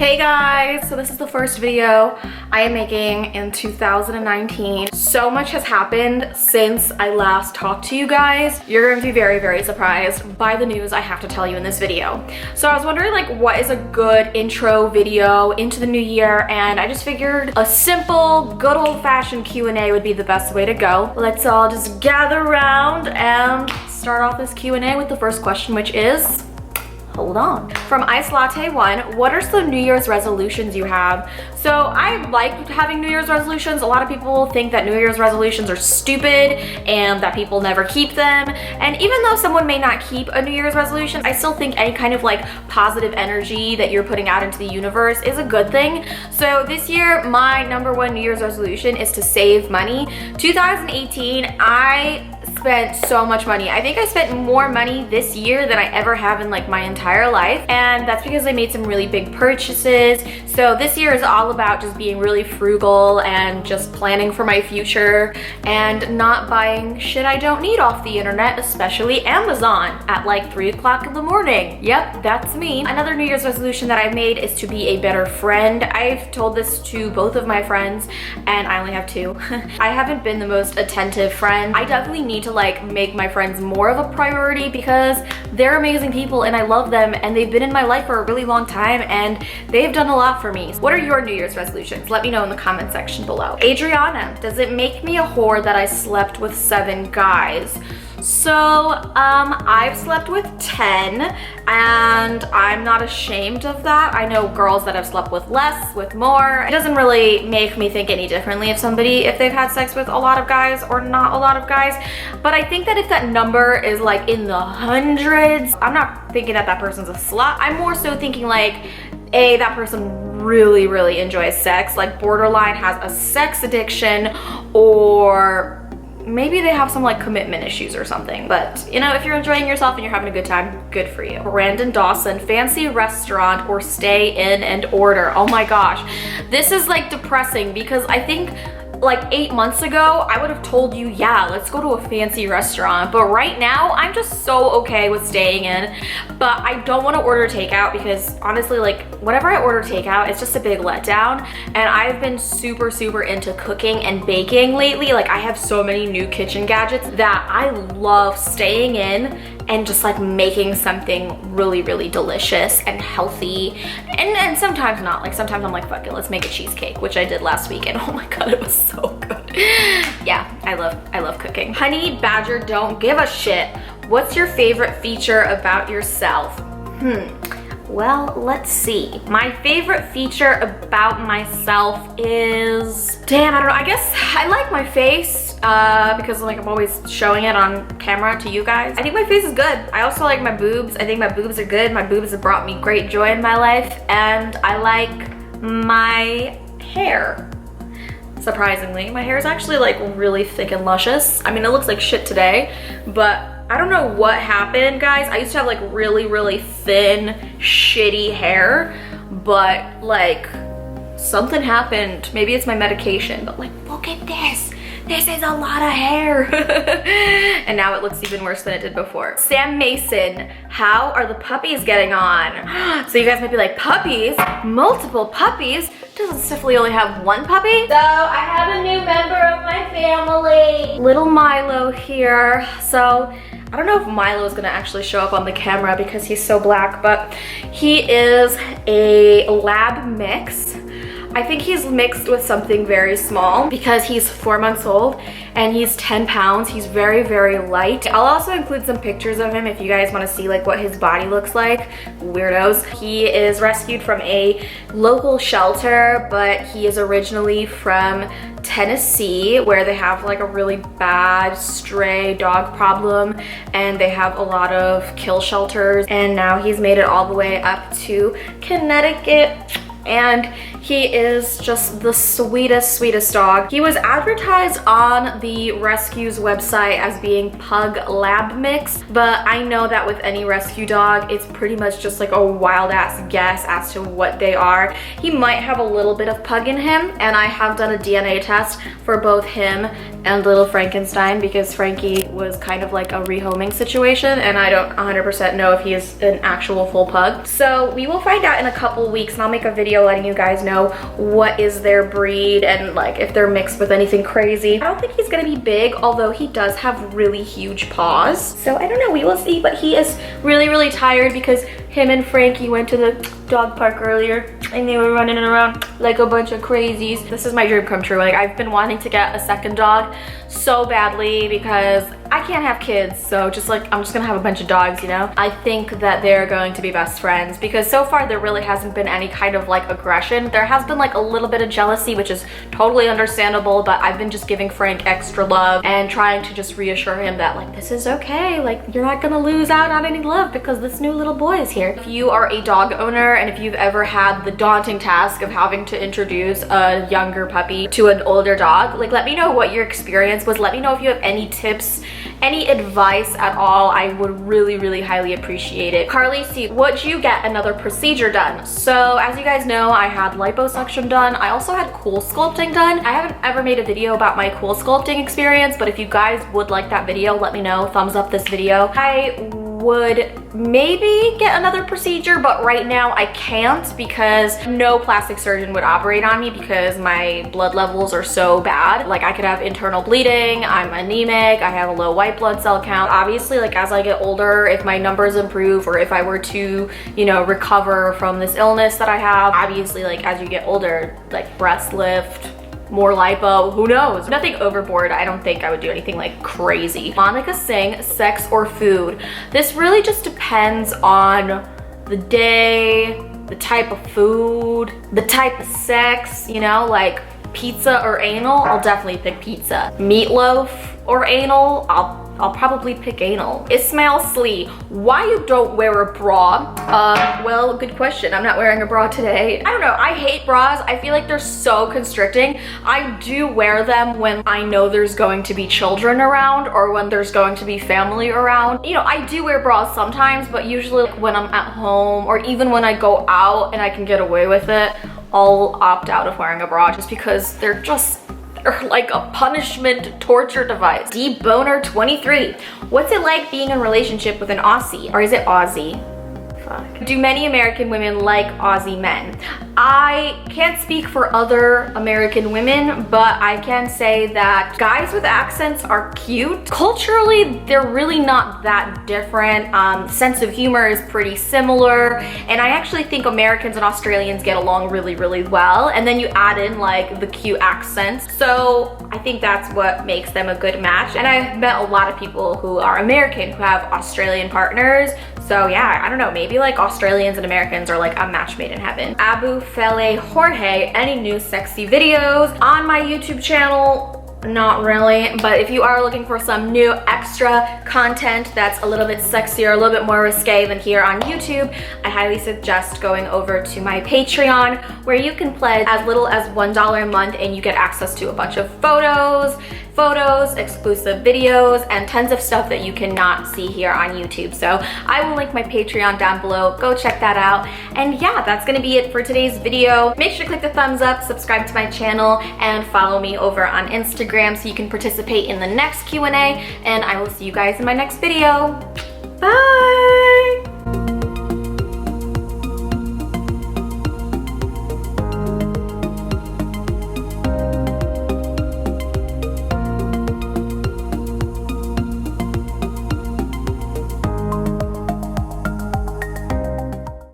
Hey guys, so this is the first video I am making in 2019. So much has happened since I last talked to you guys. You're going to be very, very surprised by the news I have to tell you in this video. So I was wondering like what is a good intro video into the new year, and I just figured a simple, good old-fashioned Q&A would be the best way to go. Let's all just gather around and start off this Q&A with the first question, which is, hold on. From Ice Latte 1, what are some New Year's resolutions you have? So I like having New Year's resolutions. A lot of people think that New Year's resolutions are stupid and that people never keep them. And even though someone may not keep a New Year's resolution, I still think any kind of like positive energy that you're putting out into the universe is a good thing. So this year, my #1 New Year's resolution is to save money. 2018, I spent so much money. I think I spent more money this year than I ever have in like my entire life, and that's because I made some really big purchases. So this year is all about just being really frugal and just planning for my future and not buying shit I don't need off the internet, especially Amazon at like 3 o'clock in the morning. Yep, that's me. Another New Year's resolution that I've made is to be a better friend. I've told this to both of my friends and I only have 2. I haven't been the most attentive friend. I definitely need to like make my friends more of a priority because they're amazing people and I love them and they've been in my life for a really long time and they've done a lot for me. What are your New Year's resolutions? Let me know in the comment section below. Adriana, does it make me a whore that I slept with 7 guys? So I've slept with 10 and I'm not ashamed of that. I know girls that have slept with less, with more. It doesn't really make me think any differently if they've had sex with a lot of guys or not a lot of guys. But I think that if that number is like in the hundreds, I'm not thinking that that person's a slut. I'm more so thinking like, A, that person really enjoys sex, like borderline has a sex addiction, or maybe they have some like commitment issues or something. But you know, if you're enjoying yourself and you're having a good time, good for you. Brandon Dawson, fancy restaurant or stay in and order? Oh my gosh, this is like depressing because I think like 8 months ago, I would have told you, yeah, let's go to a fancy restaurant. But right now, I'm just so okay with staying in. But I don't want to order takeout because honestly, like whenever I order takeout, it's just a big letdown. And I've been super into cooking and baking lately. Like I have so many new kitchen gadgets that I love staying in and just like making something really delicious and healthy, and sometimes not. Like sometimes I'm like, fuck it, let's make a cheesecake, which I did last weekend. Oh my god, it was so good. Yeah, I love cooking. Honey Badger, don't give a shit. What's your favorite feature about yourself? Well, let's see. My favorite feature about myself is, damn, I don't know. I guess I like my face because like I'm always showing it on camera to you guys. I think my face is good. I also like my boobs. I think my boobs are good. My boobs have brought me great joy in my life, and I like my hair. Surprisingly, my hair is actually like really thick and luscious. I mean, it looks like shit today, but I don't know what happened, guys. I used to have like really thin, shitty hair, but like something happened. Maybe it's my medication, but like, look at this. This is a lot of hair. And now it looks even worse than it did before. Sam Mason, how are the puppies getting on? So you guys might be like, puppies? Multiple puppies? Doesn't Stephanie only have 1 puppy? So I have a new member of my family. Little Milo here. So I don't know if Milo is gonna actually show up on the camera because he's so black, but he is a lab mix. I think he's mixed with something very small because he's 4 months old and he's 10 pounds. He's very light. I'll also include some pictures of him if you guys want to see like what his body looks like. Weirdos. He is rescued from a local shelter, but he is originally from Tennessee, where they have like a really bad stray dog problem and they have a lot of kill shelters, and now he's made it all the way up to Connecticut. And he is just the sweetest dog. He was advertised on the rescue's website as being pug lab mix, but I know that with any rescue dog, it's pretty much just like a wild ass guess as to what they are. He might have a little bit of pug in him, and I have done a DNA test for both him and Little Frankenstein, because Frankie was kind of like a rehoming situation, and I don't 100% know if he is an actual full pug. So we will find out in a couple weeks, and I'll make a video letting you guys know what is their breed and like if they're mixed with anything crazy. I don't think he's gonna be big, although he does have really huge paws. So I don't know, we will see, but he is really tired because him and Frankie went to the dog park earlier and they were running around like a bunch of crazies. This is my dream come true. Like, I've been wanting to get a second dog so badly because I can't have kids, so just like I'm just gonna have a bunch of dogs, you know? I think that they're going to be best friends because so far there really hasn't been any kind of like aggression. There has been like a little bit of jealousy, which is totally understandable, but I've been just giving Frank extra love and trying to just reassure him that like this is okay, like you're not gonna lose out on any love because this new little boy is here. If you are a dog owner and if you've ever had the daunting task of having to introduce a younger puppy to an older dog, like let me know what your experience was. Let me know if you have any tips, any advice at all. I would really highly appreciate it. Carly C, would you get another procedure done? So as you guys know, I had liposuction done. I also had cool sculpting done. I haven't ever made a video about my cool sculpting experience, but if you guys would like that video, let me know. Thumbs up this video. I would maybe get another procedure, but right now I can't because no plastic surgeon would operate on me because my blood levels are so bad. Like, I could have internal bleeding, I'm anemic, I have a low white blood cell count. Obviously, like as I get older, if my numbers improve or if I were to, you know, recover from this illness that I have, obviously like as you get older, like breast lift, more lipo, who knows? Nothing overboard. I don't think I would do anything like crazy. Monica Singh, sex or food? This really just depends on the day, the type of food, the type of sex, you know, like pizza or anal, I'll definitely pick pizza. Meatloaf or anal, I'll probably pick anal. Ismail Slee, why you don't wear a bra? Well, good question. I'm not wearing a bra today. I don't know, I hate bras. I feel like they're so constricting. I do wear them when I know there's going to be children around or when there's going to be family around. You know, I do wear bras sometimes, but usually like when I'm at home or even when I go out and I can get away with it, I'll opt out of wearing a bra just because they're like a punishment torture device. Deboner23, what's it like being in a relationship with an Aussie? Or is it Aussie? Fuck. Do many American women like Aussie men? I can't speak for other American women, but I can say that guys with accents are cute. Culturally, they're really not that different. Sense of humor is pretty similar, and I actually think Americans and Australians get along really well, and then you add in like the cute accents, so I think that's what makes them a good match. And I've met a lot of people who are American who have Australian partners, so yeah, I don't know, maybe like Australians and Americans are like a match made in heaven. Abu Fele Jorge, any new sexy videos on my YouTube channel? Not really, but if you are looking for some new extra content that's a little bit sexier, a little bit more risque than here on YouTube, I highly suggest going over to my Patreon, where you can pledge as little as $1 a month and you get access to a bunch of photos, exclusive videos, and tons of stuff that you cannot see here on YouTube. So I will link my Patreon down below. Go check that out. And yeah, that's gonna be it for today's video. Make sure to click the thumbs up, subscribe to my channel, and follow me over on Instagram so you can participate in the next Q&A, and I will see you guys in my next video. Bye!